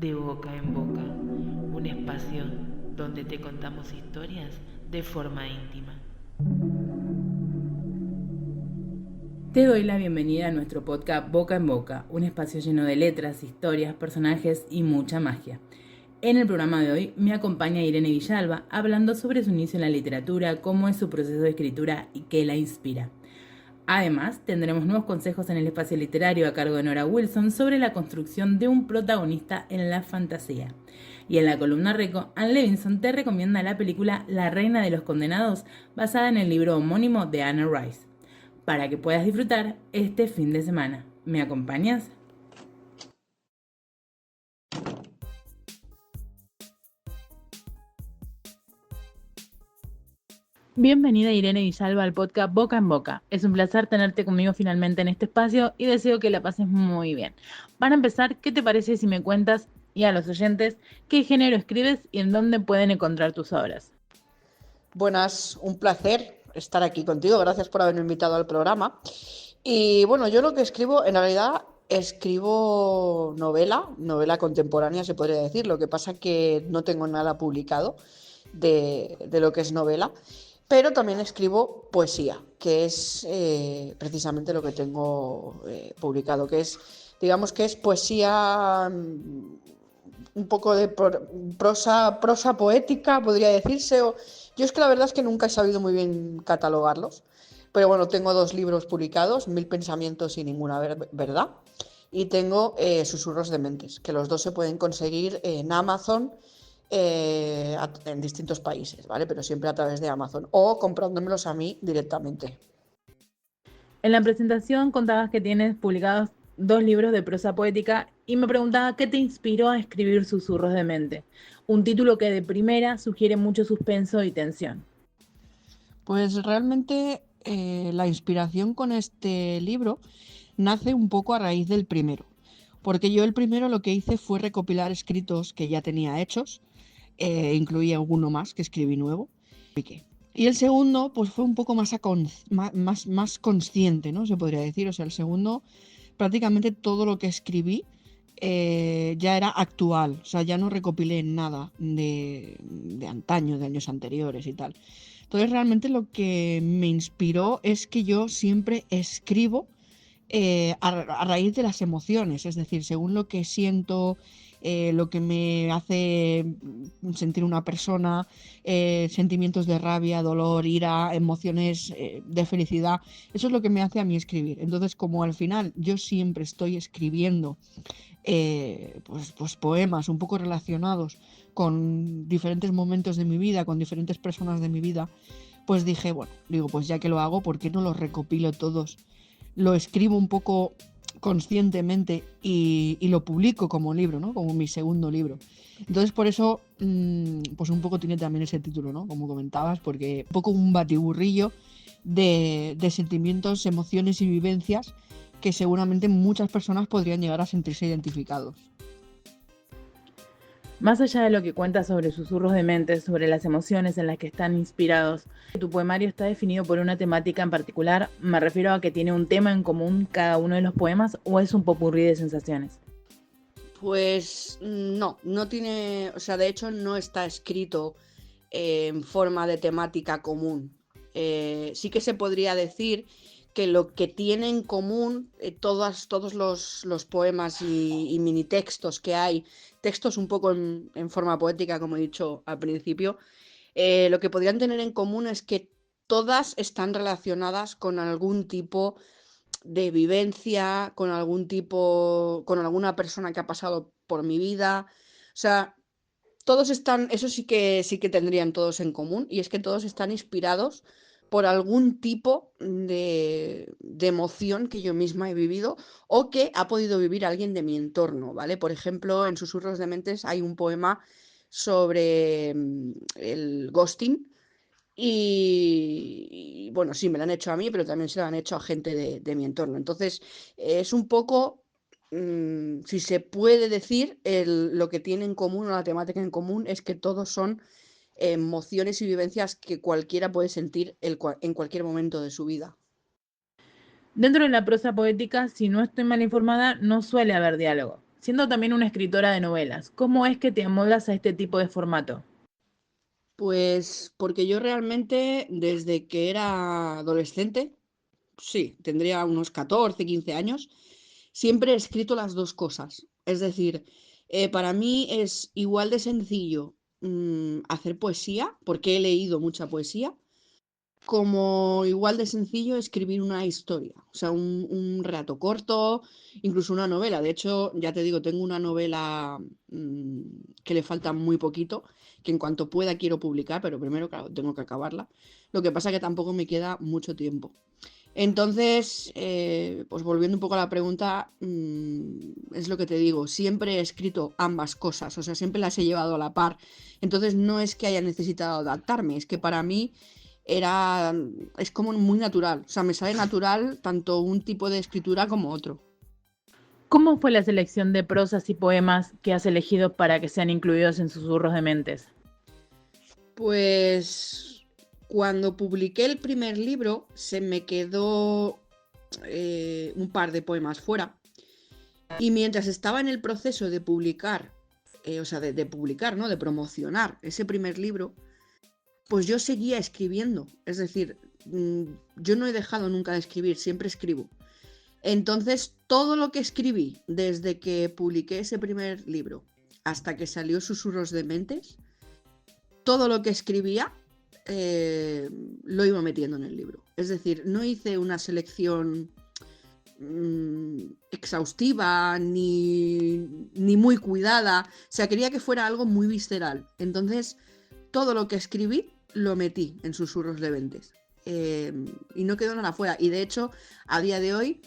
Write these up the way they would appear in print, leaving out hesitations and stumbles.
De boca en boca, un espacio donde te contamos historias de forma íntima. Te doy la bienvenida a nuestro podcast Boca en Boca, un espacio lleno de letras, historias, personajes y mucha magia. En el programa de hoy me acompaña Irene Villalba hablando sobre su inicio en la literatura, cómo es su proceso de escritura y qué la inspira. Además, tendremos nuevos consejos en el espacio literario a cargo de Nora Wilson sobre la construcción de un protagonista en la fantasía. Y en la columna Reco, Anne Levinson te recomienda la película La Reina de los Condenados, basada en el libro homónimo de Anne Rice, para que puedas disfrutar este fin de semana. ¿Me acompañas? Bienvenida Irene Villalba al podcast Boca en Boca. Es un placer tenerte conmigo finalmente en este espacio y deseo que la pases muy bien. Para empezar, ¿qué te parece si me cuentas y a los oyentes qué género escribes y en dónde pueden encontrar tus obras? Buenas, un placer estar aquí contigo. Gracias por haberme invitado al programa. Y bueno, yo lo que escribo, en realidad, escribo novela contemporánea, se podría decir. Lo que pasa que no tengo nada publicado de lo que es novela. Pero también escribo poesía, que es precisamente lo que tengo publicado, que es, digamos que es poesía un poco de prosa poética, podría decirse. Yo es que la verdad es que nunca he sabido muy bien catalogarlos, pero bueno, tengo 2 libros publicados, Mil pensamientos y ninguna verdad, y tengo Susurros de mentes, que los dos se pueden conseguir en Amazon, en distintos países, ¿vale? Pero siempre a través de Amazon o comprándomelos a mí directamente. En la presentación contabas que tienes publicados 2 libros de prosa poética y me preguntaba qué te inspiró a escribir Susurros de mente, un título que de primera sugiere mucho suspenso y tensión. Pues realmente la inspiración con este libro nace un poco a raíz del primero, porque yo el primero lo que hice fue recopilar escritos que ya tenía hechos, incluía alguno más que escribí nuevo. Y el segundo, pues fue un poco más consciente, ¿no? Se podría decir. O sea, el segundo, prácticamente todo lo que escribí ya era actual. O sea, ya no recopilé nada de antaño, de años anteriores y tal. Entonces, realmente lo que me inspiró es que yo siempre escribo a raíz de las emociones, es decir, según lo que siento, lo que me hace sentir una persona, sentimientos de rabia, dolor, ira, emociones de felicidad, eso es lo que me hace a mí escribir. Entonces, como al final yo siempre estoy escribiendo pues poemas un poco relacionados con diferentes momentos de mi vida, con diferentes personas de mi vida, pues dije, bueno, digo, pues ya que lo hago, ¿por qué no los recopilo todos? Lo escribo un poco conscientemente y lo publico como libro, ¿no? Como mi segundo libro. Entonces, por eso, pues un poco tiene también ese título, ¿no? Como comentabas, porque un poco un batiburrillo de sentimientos, emociones y vivencias que seguramente muchas personas podrían llegar a sentirse identificados. Más allá de lo que cuentas sobre susurros de mente, sobre las emociones en las que están inspirados, ¿tu poemario está definido por una temática en particular? Me refiero a que tiene un tema en común cada uno de los poemas o es un popurrí de sensaciones. Pues no tiene, o sea, de hecho no está escrito en forma de temática común. Sí que se podría decir que lo que tiene en común todos los poemas y mini textos que hay, textos un poco en forma poética, como he dicho al principio, lo que podrían tener en común es que todas están relacionadas con algún tipo de vivencia, con alguna persona que ha pasado por mi vida. O sea, todos están, eso sí que tendrían todos en común, y es que todos están inspirados por algún tipo de emoción que yo misma he vivido o que ha podido vivir alguien de mi entorno, ¿vale? Por ejemplo, en Susurros de Mentes hay un poema sobre el ghosting. Bueno, sí, me lo han hecho a mí, pero también se lo han hecho a gente de mi entorno. Entonces, es un poco, si se puede decir, lo que tiene en común o la temática en común es que todos son emociones y vivencias que cualquiera puede sentir en cualquier momento de su vida. Dentro de la prosa poética, si no estoy mal informada, no suele haber diálogo. Siendo también una escritora de novelas, ¿cómo es que te amoldas a este tipo de formato? Pues porque yo realmente desde que era adolescente, sí, tendría unos 14, 15 años, siempre he escrito las dos cosas. Es decir, para mí es igual de sencillo hacer poesía, porque he leído mucha poesía, como igual de sencillo escribir una historia, o sea, un relato corto, incluso una novela. De hecho, ya te digo, tengo una novela que le falta muy poquito, que en cuanto pueda quiero publicar, pero primero, claro, tengo que acabarla. Lo que pasa es que tampoco me queda mucho tiempo. Entonces, pues volviendo un poco a la pregunta, es lo que te digo, siempre he escrito ambas cosas, o sea, siempre las he llevado a la par. Entonces, no es que haya necesitado adaptarme, es que para mí es como muy natural, o sea, me sale natural tanto un tipo de escritura como otro. ¿Cómo fue la selección de prosas y poemas que has elegido para que sean incluidos en Susurros de Mentes? Pues cuando publiqué el primer libro se me quedó un par de poemas fuera y mientras estaba en el proceso de publicar, o sea, de publicar, ¿no? De promocionar ese primer libro, pues yo seguía escribiendo. Es decir, yo no he dejado nunca de escribir, siempre escribo. Entonces, todo lo que escribí desde que publiqué ese primer libro hasta que salió Susurros de Mentes, todo lo que escribía lo iba metiendo en el libro. Es decir, no hice una selección exhaustiva ni muy cuidada. O sea, quería que fuera algo muy visceral. Entonces, todo lo que escribí lo metí en Susurros de Mentes. Y no quedó nada fuera. Y de hecho, a día de hoy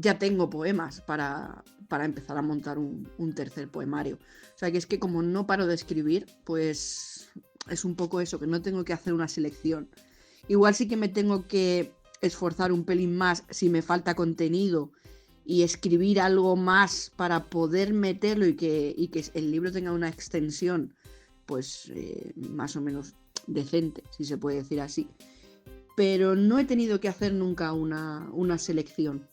ya tengo poemas para empezar a montar un tercer poemario. O sea, que es que como no paro de escribir, pues es un poco eso, que no tengo que hacer una selección. Igual sí que me tengo que esforzar un pelín más si me falta contenido y escribir algo más para poder meterlo y que el libro tenga una extensión pues más o menos decente, si se puede decir así. Pero no he tenido que hacer nunca una selección.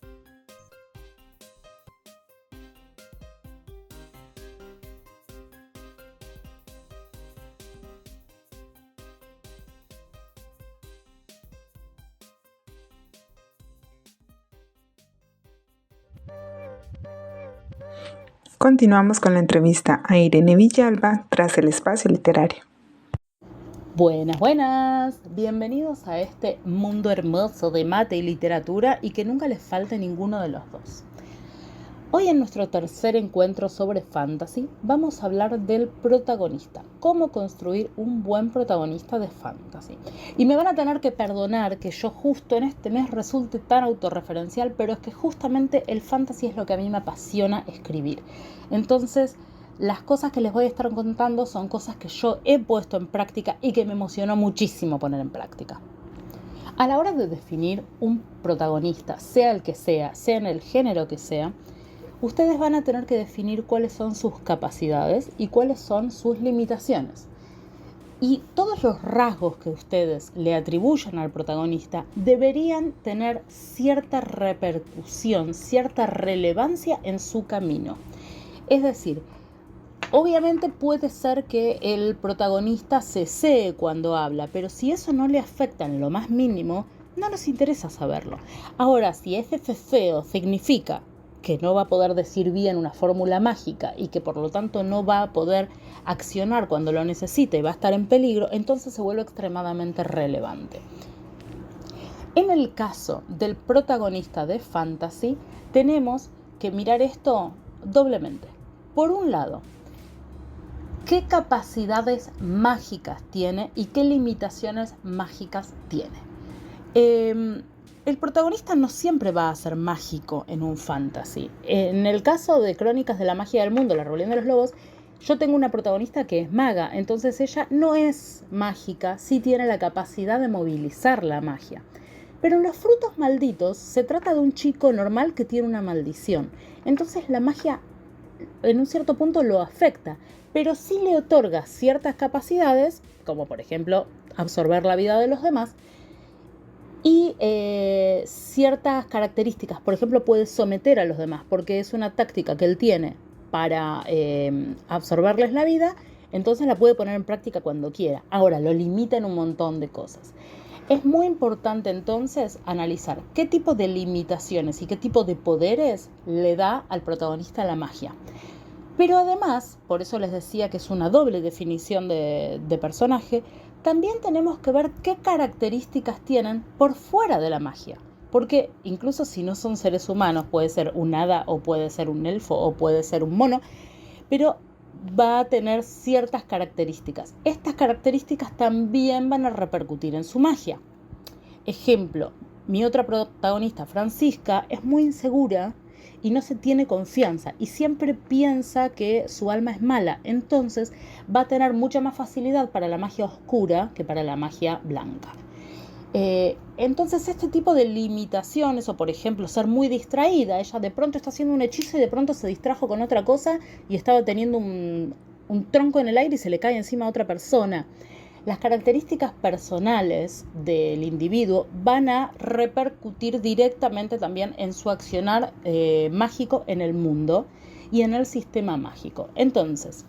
Continuamos con la entrevista a Irene Villalba tras el espacio literario. Buenas, buenas. Bienvenidos a este mundo hermoso de mate y literatura y que nunca les falte ninguno de los dos. Hoy en nuestro tercer encuentro sobre fantasy vamos a hablar del protagonista, cómo construir un buen protagonista de fantasy. Y me van a tener que perdonar que yo justo en este mes resulte tan autorreferencial, pero es que justamente el fantasy es lo que a mí me apasiona escribir. Entonces, las cosas que les voy a estar contando son cosas que yo he puesto en práctica y que me emocionó muchísimo poner en práctica. A la hora de definir un protagonista, sea el que sea en el género que sea, ustedes van a tener que definir cuáles son sus capacidades y cuáles son sus limitaciones. Y todos los rasgos que ustedes le atribuyan al protagonista deberían tener cierta repercusión, cierta relevancia en su camino. Es decir, obviamente puede ser que el protagonista cesee cuando habla, pero si eso no le afecta en lo más mínimo, no nos interesa saberlo. Ahora, si ese ceseo significa que no va a poder decir bien una fórmula mágica y que por lo tanto no va a poder accionar cuando lo necesite y va a estar en peligro, entonces se vuelve extremadamente relevante. En el caso del protagonista de fantasy, tenemos que mirar esto doblemente. Por un lado, ¿qué capacidades mágicas tiene y qué limitaciones mágicas tiene? El protagonista no siempre va a ser mágico en un fantasy. En el caso de Crónicas de la Magia del Mundo, La Rebelión de los Lobos, yo tengo una protagonista que es maga, entonces ella no es mágica, sí tiene la capacidad de movilizar la magia. Pero en Los Frutos Malditos se trata de un chico normal que tiene una maldición. Entonces la magia en un cierto punto lo afecta, pero sí le otorga ciertas capacidades, como por ejemplo absorber la vida de los demás, y ciertas características. Por ejemplo, puede someter a los demás porque es una táctica que él tiene para absorberles la vida, entonces la puede poner en práctica cuando quiera. Ahora, lo limita en un montón de cosas. Es muy importante entonces analizar qué tipo de limitaciones y qué tipo de poderes le da al protagonista la magia. Pero además, por eso les decía que es una doble definición de personaje, también tenemos que ver qué características tienen por fuera de la magia. Porque incluso si no son seres humanos, puede ser un hada o puede ser un elfo o puede ser un mono, pero va a tener ciertas características. Estas características también van a repercutir en su magia. Ejemplo, mi otra protagonista, Francisca, es muy insegura y no se tiene confianza y siempre piensa que su alma es mala. Entonces va a tener mucha más facilidad para la magia oscura que para la magia blanca. Entonces este tipo de limitaciones, o por ejemplo ser muy distraída, ella de pronto está haciendo un hechizo y de pronto se distrajo con otra cosa y estaba teniendo un tronco en el aire y se le cae encima a otra persona. Las características personales del individuo van a repercutir directamente también en su accionar mágico en el mundo y en el sistema mágico. Entonces,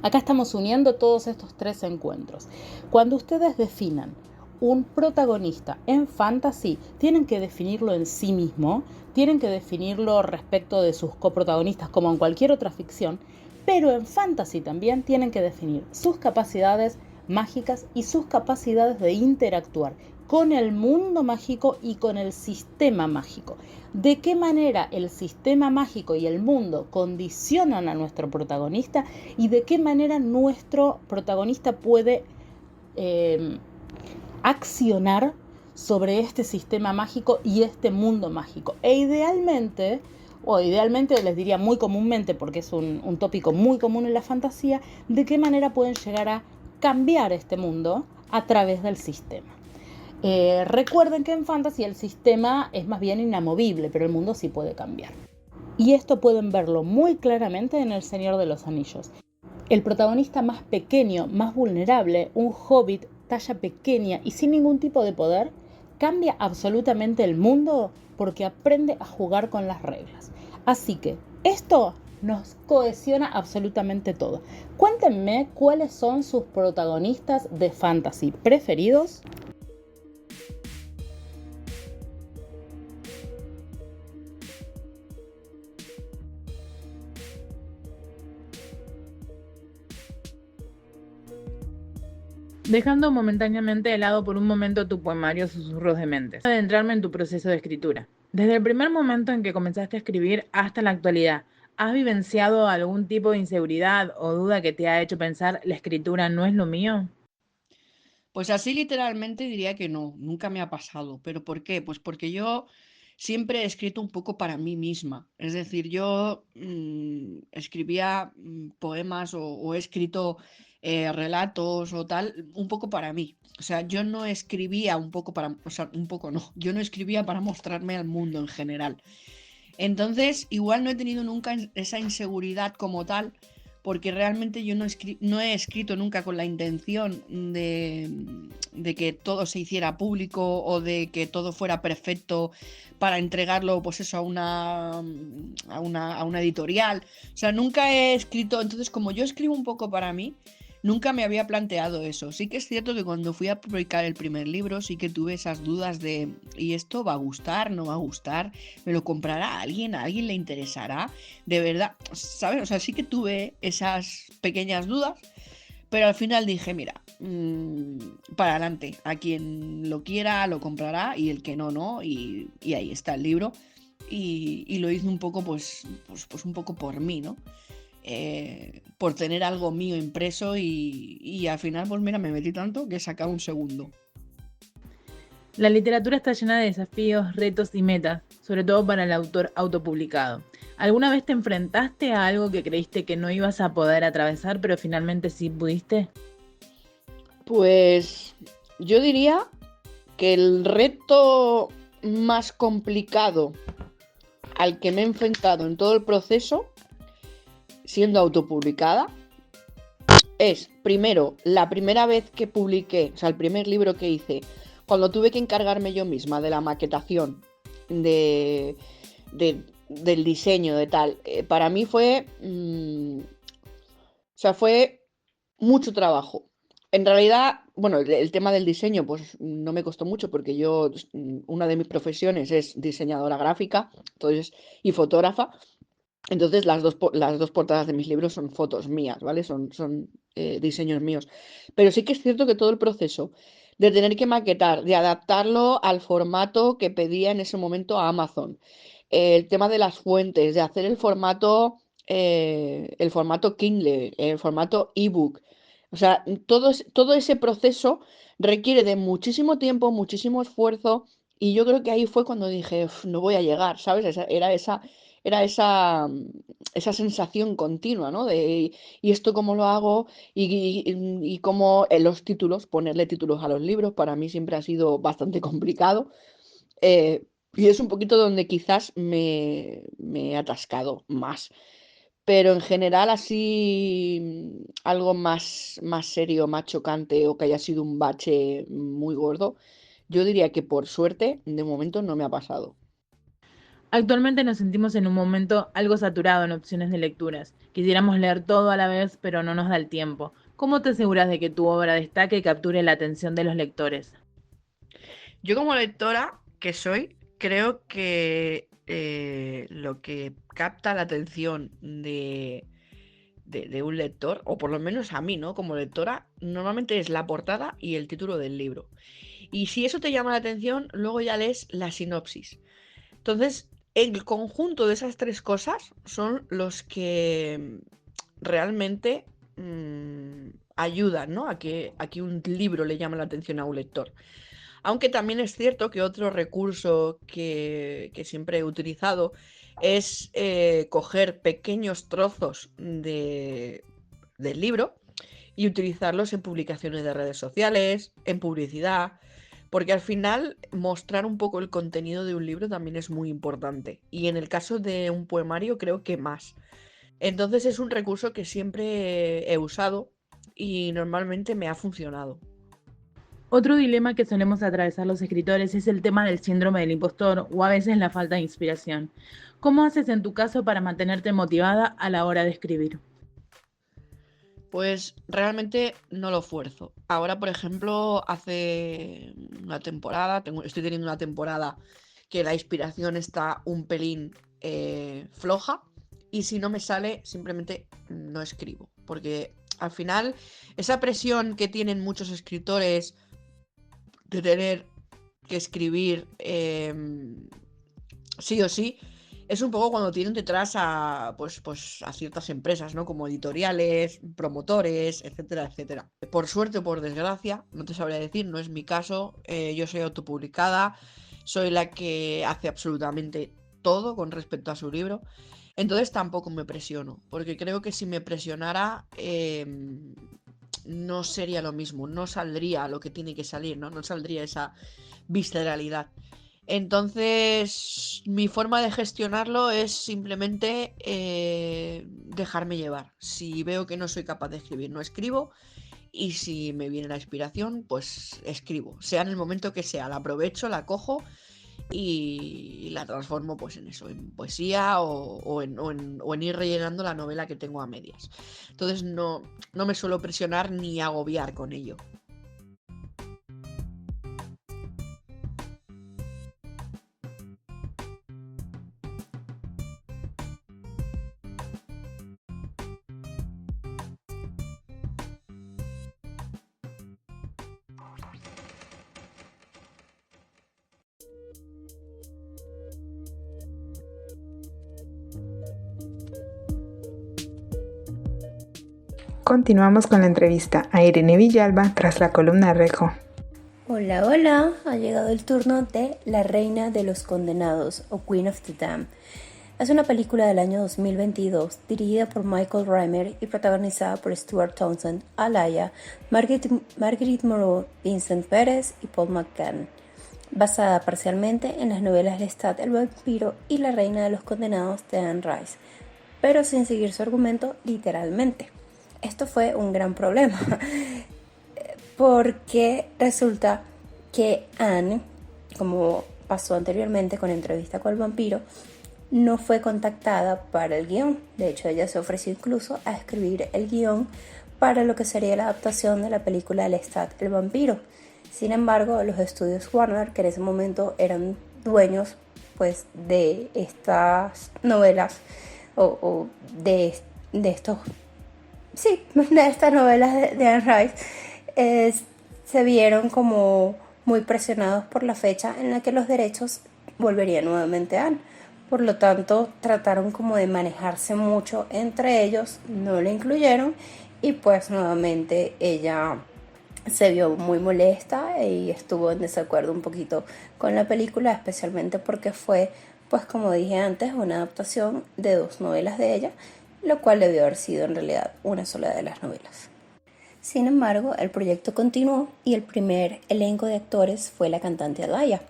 acá estamos uniendo todos estos tres encuentros. Cuando ustedes definan un protagonista en fantasy, tienen que definirlo en sí mismo, tienen que definirlo respecto de sus coprotagonistas como en cualquier otra ficción, pero en fantasy también tienen que definir sus capacidades mágicas y sus capacidades de interactuar con el mundo mágico y con el sistema mágico. De qué manera el sistema mágico y el mundo condicionan a nuestro protagonista y de qué manera nuestro protagonista puede accionar sobre este sistema mágico y este mundo mágico. E idealmente les diría muy comúnmente, porque es un tópico muy común en la fantasía, de qué manera pueden llegar a cambiar este mundo a través del sistema. Recuerden que en fantasy el sistema es más bien inamovible, pero el mundo sí puede cambiar. Y esto pueden verlo muy claramente en El Señor de los Anillos. El protagonista más pequeño, más vulnerable, un hobbit, talla pequeña y sin ningún tipo de poder, cambia absolutamente el mundo porque aprende a jugar con las reglas. Así que esto nos cohesiona absolutamente todo. Cuéntenme cuáles son sus protagonistas de fantasy preferidos. Dejando momentáneamente de lado por un momento tu poemario Susurros de Mentes, voy a adentrarme en tu proceso de escritura. Desde el primer momento en que comenzaste a escribir hasta la actualidad, ¿has vivenciado algún tipo de inseguridad o duda que te ha hecho pensar la escritura no es lo mío? Pues así literalmente diría que no, nunca me ha pasado. ¿Pero por qué? Pues porque yo siempre he escrito un poco para mí misma. Es decir, yo escribía poemas o he escrito relatos o tal, un poco para mí. O sea, yo no escribía un poco para, o sea, un poco no, yo no escribía para mostrarme al mundo en general. Entonces, igual no he tenido nunca esa inseguridad como tal, porque realmente yo no he escrito nunca con la intención de que todo se hiciera público o de que todo fuera perfecto para entregarlo, pues eso, a una editorial. O sea, nunca he escrito, entonces como yo escribo un poco para mí, nunca me había planteado eso. Sí que es cierto que cuando fui a publicar el primer libro sí que tuve esas dudas de ¿y esto va a gustar? ¿No va a gustar? ¿Me lo comprará alguien? ¿A alguien le interesará? De verdad, ¿sabes? O sea, sí que tuve esas pequeñas dudas, pero al final dije, mira, para adelante, a quien lo quiera lo comprará y el que no, no, y ahí está el libro. Y lo hice un poco, pues un poco por mí, ¿no? Por tener algo mío impreso y al final, pues mira, me metí tanto que he sacado un segundo. La literatura está llena de desafíos, retos y metas, sobre todo para el autor autopublicado. ¿Alguna vez te enfrentaste a algo que creíste que no ibas a poder atravesar, pero finalmente sí pudiste? Pues yo diría que el reto más complicado al que me he enfrentado en todo el proceso, siendo autopublicada, es, primero, la primera vez que publiqué, o sea, el primer libro que hice, cuando tuve que encargarme yo misma de la maquetación, del diseño, de tal, para mí fue mucho trabajo. En realidad, bueno, el tema del diseño pues no me costó mucho porque una de mis profesiones es diseñadora gráfica, entonces, y fotógrafa. Entonces las dos portadas de mis libros son fotos mías, ¿vale? Son diseños míos. Pero sí que es cierto que todo el proceso de tener que maquetar, de adaptarlo al formato que pedía en ese momento a Amazon, el tema de las fuentes, de hacer el formato Kindle, el formato ebook. O sea, todo ese proceso requiere de muchísimo tiempo, muchísimo esfuerzo, y yo creo que ahí fue cuando dije: "Uf, no voy a llegar", ¿sabes? Era esa sensación continua, ¿no? ¿Y esto cómo lo hago? Y cómo los títulos, ponerle títulos a los libros, para mí siempre ha sido bastante complicado. Y es un poquito donde quizás me he atascado más. Pero en general, así, algo más serio, más chocante o que haya sido un bache muy gordo, yo diría que por suerte, de momento no me ha pasado. Actualmente nos sentimos en un momento algo saturado en opciones de lecturas. Quisiéramos leer todo a la vez, pero no nos da el tiempo. ¿Cómo te aseguras de que tu obra destaque y capture la atención de los lectores? Yo como lectora que soy, creo que lo que capta la atención de un lector, o por lo menos a mí, ¿no? Como lectora, normalmente es la portada y el título del libro. Y si eso te llama la atención, luego ya lees la sinopsis. Entonces, el conjunto de esas tres cosas son los que realmente ayudan, ¿no? a que un libro le llame la atención a un lector. Aunque también es cierto que otro recurso que siempre he utilizado es coger pequeños trozos del libro y utilizarlos en publicaciones de redes sociales, en publicidad, porque al final mostrar un poco el contenido de un libro también es muy importante. Y en el caso de un poemario creo que más. Entonces es un recurso que siempre he usado y normalmente me ha funcionado. Otro dilema que solemos atravesar los escritores es el tema del síndrome del impostor o a veces la falta de inspiración. ¿Cómo haces en tu caso para mantenerte motivada a la hora de escribir? Pues realmente no lo fuerzo. Ahora, por ejemplo, hace una temporada, estoy teniendo una temporada que la inspiración está un pelín floja, y si no me sale, simplemente no escribo. Porque al final, esa presión que tienen muchos escritores de tener que escribir sí o sí, es un poco cuando tienen detrás pues a ciertas empresas, ¿no? Como editoriales, promotores, etcétera, etcétera. Por suerte o por desgracia, no te sabría decir, no es mi caso. Yo soy autopublicada, soy la que hace absolutamente todo con respecto a su libro. Entonces tampoco me presiono, porque creo que si me presionara no sería lo mismo, no saldría lo que tiene que salir, ¿no? No saldría esa visceralidad. Entonces, mi forma de gestionarlo es simplemente dejarme llevar. Si veo que no soy capaz de escribir, no escribo. Y si me viene la inspiración, pues escribo. Sea en el momento que sea, la aprovecho, la cojo y la transformo pues en eso, en poesía o en ir rellenando la novela que tengo a medias. Entonces no me suelo presionar ni agobiar con ello. Continuamos con la entrevista a Irene Villalba tras la columna Rejo. Hola, hola, ha llegado el turno de La Reina de los Condenados o Queen of the Damned. Es una película del año 2022 dirigida por Michael Rymer y protagonizada por Stuart Townsend, Alaya, Marguerite Moreau, Vincent Pérez y Paul McGann. Basada parcialmente en las novelas Lestat el vampiro y La Reina de los Condenados de Anne Rice, pero sin seguir su argumento literalmente. Esto fue un gran problema porque resulta que Anne, como pasó anteriormente con Entrevista con el vampiro, no fue contactada para el guión. De hecho, ella se ofreció incluso a escribir el guión para lo que sería la adaptación de la película Lestat, el vampiro. Sin embargo, los estudios Warner, que en ese momento eran dueños pues de estas novelas o de estos, sí, de estas novelas de Anne Rice, se vieron como muy presionados por la fecha en la que los derechos volverían nuevamente a Anne. Por lo tanto, trataron como de manejarse mucho entre ellos, no la incluyeron y pues nuevamente ella se vio muy molesta y estuvo en desacuerdo un poquito con la película, especialmente porque fue, pues como dije antes, una adaptación de 2 novelas de ella, lo cual debió haber sido en realidad una sola de las novelas. Sin embargo, el proyecto continuó y el primer elenco de actores fue la cantante Adaya,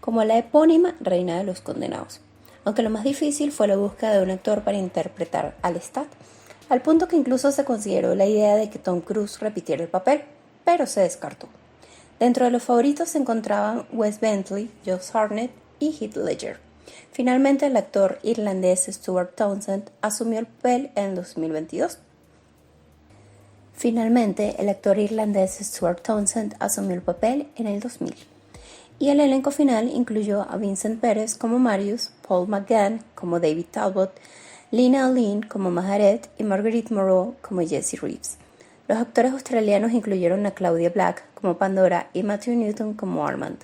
como la epónima Reina de los Condenados, aunque lo más difícil fue la búsqueda de un actor para interpretar a Lestat, al punto que incluso se consideró la idea de que Tom Cruise repitiera el papel, pero se descartó. Dentro de los favoritos se encontraban Wes Bentley, Josh Hartnett y Heath Ledger. Finalmente, el actor irlandés Stuart Townsend asumió el papel en 2022. Y el elenco final incluyó a Vincent Pérez como Marius, Paul McGann como David Talbot, Lina Olin como Maharet y Marguerite Moreau como Jessie Reeves. Los actores australianos incluyeron a Claudia Black como Pandora y Matthew Newton como Armand.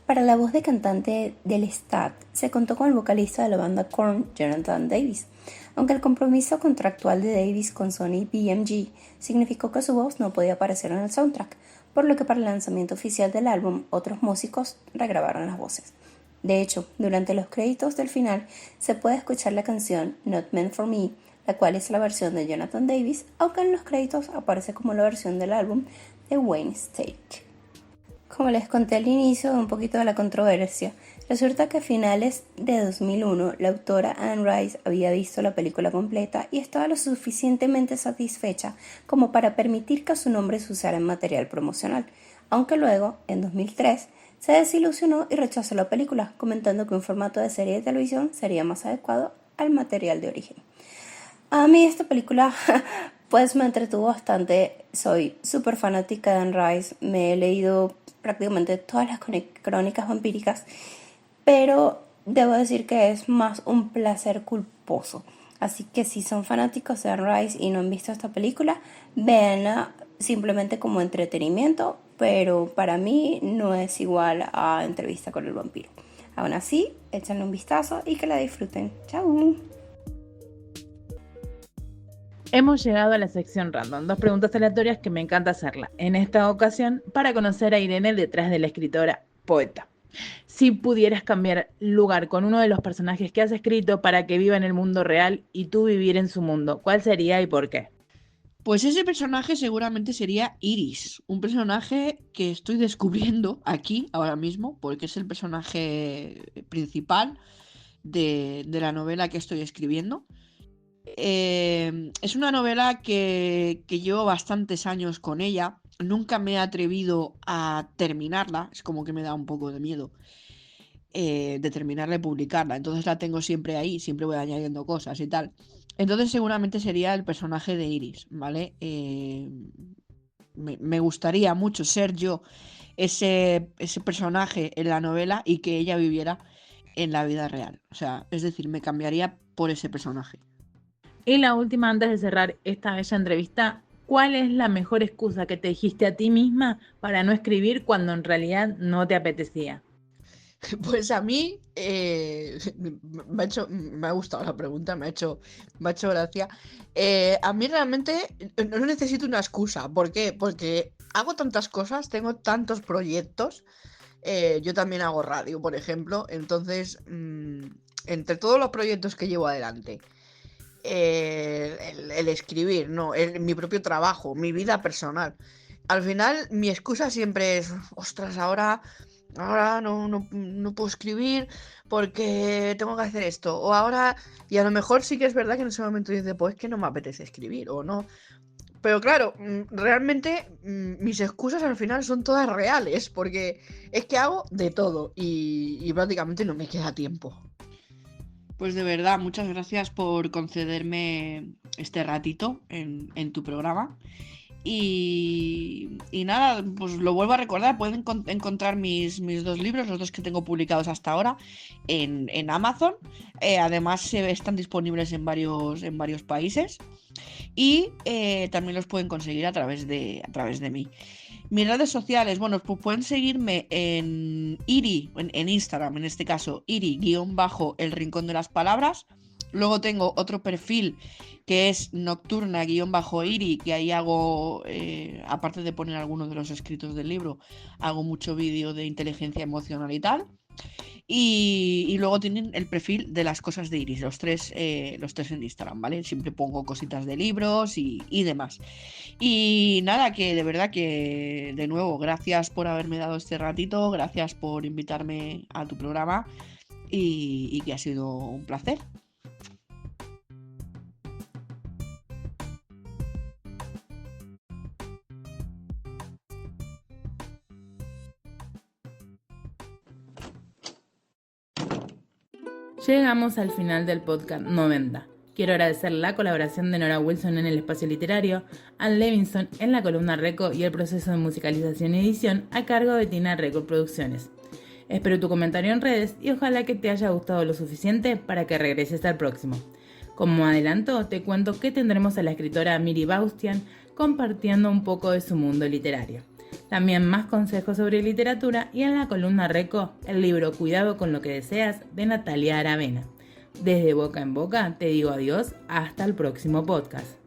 Para la voz de cantante de Lestat se contó con el vocalista de la banda Korn, Jonathan Davis, aunque el compromiso contractual de Davis con Sony BMG significó que su voz no podía aparecer en el soundtrack, por lo que para el lanzamiento oficial del álbum otros músicos regrabaron las voces. De hecho, durante los créditos del final se puede escuchar la canción Not Meant For Me, la cual es la versión de Jonathan Davis, aunque en los créditos aparece como la versión del álbum de Wayne Stake. Como les conté al inicio, un poquito de la controversia, resulta que a finales de 2001 la autora Anne Rice había visto la película completa y estaba lo suficientemente satisfecha como para permitir que su nombre se usara en material promocional, aunque luego, en 2003, se desilusionó y rechazó la película, comentando que un formato de serie de televisión sería más adecuado al material de origen. A mí esta película pues me entretuvo bastante, soy súper fanática de Anne Rice, me he leído prácticamente todas las crónicas vampíricas, pero debo decir que es más un placer culposo. Así que si son fanáticos de Anne Rice y no han visto esta película, véanla simplemente como entretenimiento, pero para mí no es igual a Entrevista con el vampiro. Aún así, échenle un vistazo y que la disfruten. ¡Chao! Hemos llegado a la sección random, 2 preguntas aleatorias que me encanta hacerla. En esta ocasión, para conocer a Irene detrás de la escritora poeta. Si pudieras cambiar lugar con uno de los personajes que has escrito para que viva en el mundo real y tú vivir en su mundo, ¿cuál sería y por qué? Pues ese personaje seguramente sería Iris, un personaje que estoy descubriendo aquí ahora mismo, porque es el personaje principal de la novela que estoy escribiendo. Es una novela que llevo bastantes años con ella, nunca me he atrevido a terminarla, es como que me da un poco de miedo de terminarla y publicarla, entonces la tengo siempre ahí, siempre voy añadiendo cosas y tal. Entonces seguramente sería el personaje de Iris, ¿vale? Me gustaría mucho ser yo ese personaje en la novela y que ella viviera en la vida real. O sea, es decir, me cambiaría por ese personaje. Y la última, antes de cerrar esta bella entrevista, ¿cuál es la mejor excusa que te dijiste a ti misma para no escribir cuando en realidad no te apetecía? Pues a mí me ha gustado la pregunta, me ha hecho gracia. A mí realmente no necesito una excusa. ¿Por qué? Porque hago tantas cosas, tengo tantos proyectos. Yo también hago radio, por ejemplo. Entonces, entre todos los proyectos que llevo adelante, el escribir, mi propio trabajo, mi vida personal. Al final, mi excusa siempre es, ostras, ahora no puedo escribir porque tengo que hacer esto. O ahora, y a lo mejor sí que es verdad que en ese momento dices, pues es que no me apetece escribir o no. Pero claro, realmente mis excusas al final son todas reales, porque es que hago de todo y prácticamente no me queda tiempo. Pues de verdad, muchas gracias por concederme este ratito en tu programa. Y nada, pues lo vuelvo a recordar, pueden encontrar mis dos libros, los dos que tengo publicados hasta ahora, en Amazon. Además, están disponibles en varios países. Y también los pueden conseguir a través de mí. Mis redes sociales, bueno, pues pueden seguirme en Iri, en Instagram, en este caso, Iri-el rincón de las palabras. Luego tengo otro perfil que es Nocturna-Iri, que ahí hago, aparte de poner algunos de los escritos del libro, hago mucho vídeo de inteligencia emocional y tal. Y luego tienen el perfil de las cosas de Iris, los tres en Instagram, ¿vale? Siempre pongo cositas de libros y demás. Y nada, que de verdad que de nuevo, gracias por haberme dado este ratito, gracias por invitarme a tu programa y que ha sido un placer. Llegamos al final del podcast 90. Quiero agradecer la colaboración de Nora Wilson en el espacio literario, Ann Levinson en la columna Reco y el proceso de musicalización y edición a cargo de Tina Record Producciones. Espero tu comentario en redes y ojalá que te haya gustado lo suficiente para que regreses al próximo. Como adelanto, te cuento que tendremos a la escritora Miri Baustian compartiendo un poco de su mundo literario. También más consejos sobre literatura y en la columna Reco, el libro Cuidado con lo que deseas de Natalia Aravena. Desde boca en boca te digo adiós, hasta el próximo podcast.